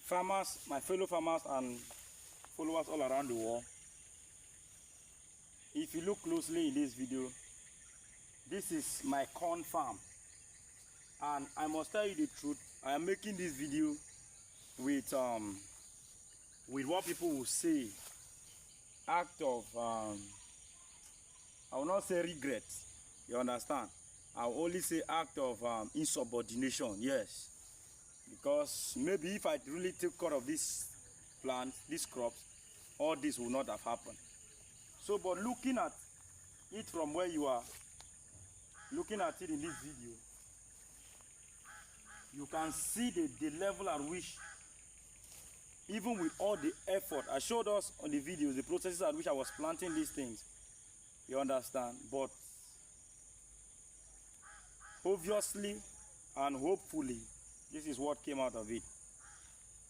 farmers, my fellow farmers and followers all around the world, if you look closely in this video, this is my corn farm, and I must tell you the truth, I am making this video with what people will say act of I will not say regret, you understand. I will only say act of insubordination, yes, because maybe if I really took care of this plant, these crops, all this would not have happened. So but looking at it from where you are looking at it in this video, you can see the level at which, even with all the effort I showed us on the videos, the processes at which I was planting these things, you understand. But obviously and hopefully this is what came out of it.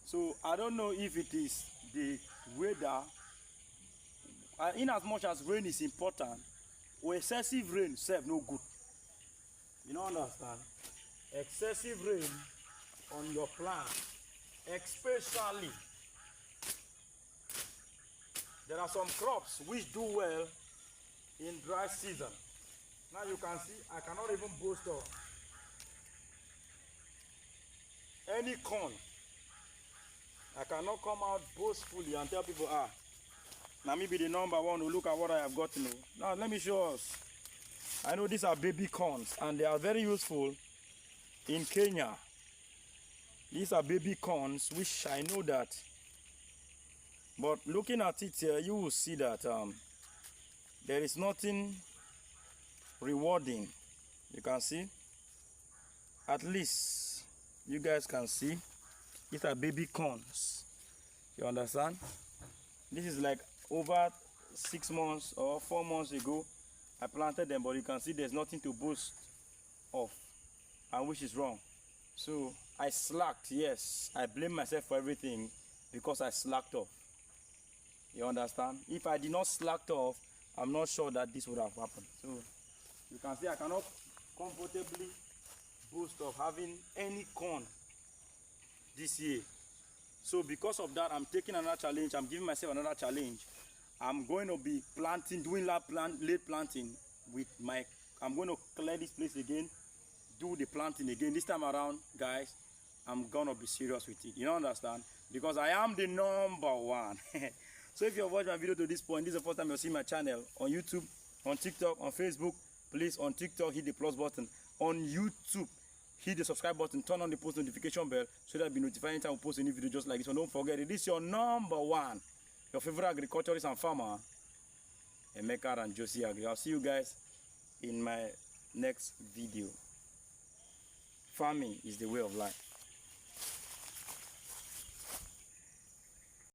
So I don't know if it is the weather, in as much as rain is important, or excessive rain serve no good, you don't understand. Excessive rain on your plant, especially, there are some crops which do well in dry season. Now you can see I cannot even boast of any corn. I cannot come out boastfully and tell people, now me be the number one to look at what I have gotten. Now let me show us. I know these are baby corns and they are very useful in Kenya. These are baby corns, which I know that. But looking at it here, you will see that there is nothing rewarding. You can see, at least you guys can see, these are baby corns. You understand? This is like over 6 months or 4 months ago I planted them, but you can see there's nothing to boast of, and which is wrong. So I slacked. Yes, I blame myself for everything because I slacked off. You understand? If I did not slack off, I'm not sure that this would have happened. So you can see I cannot comfortably boast of having any corn this year. So because of that, I'm taking another challenge. I'm giving myself another challenge. I'm going to be planting, doing late planting with my, I'm going to clear this place again, do the planting again. This time around, guys, I'm going to be serious with it. You don't understand? Because I am the number one. So if you've watched my video to this point, this is the first time you're seeing my channel on YouTube, on TikTok, on Facebook, please, on TikTok, hit the plus button. On YouTube, hit the subscribe button, turn on the post notification bell so that you'll be notified anytime we post a new video just like this one. Don't forget it. This is your number one, your favorite agriculturist and farmer, Emeka and Josie Agri. I'll see you guys in my next video. Farming is the way of life.